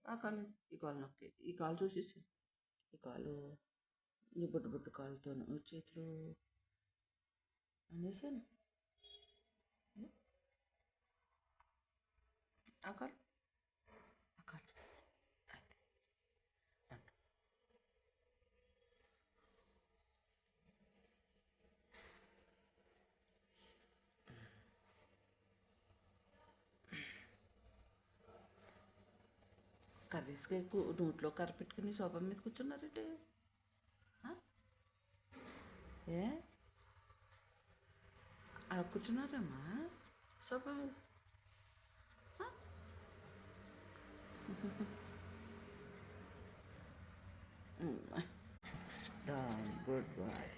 ఆ కాలు ఈ కాలు నొక్కి ఈ కాలు చూసేసి ఈ కాలు ఈ బొట్టు బొట్టు కాలుతో చేతులు అనేసాను. ఆ కాలు ఆ కాలు అది అంట. కర్రీస్కి నోట్లో కర్ర పెట్టుకుని సోఫా మీద కూర్చున్నారంటే ఏ అలా కూర్చున్నారమ్మా సోఫా మీద. Done. Goodbye.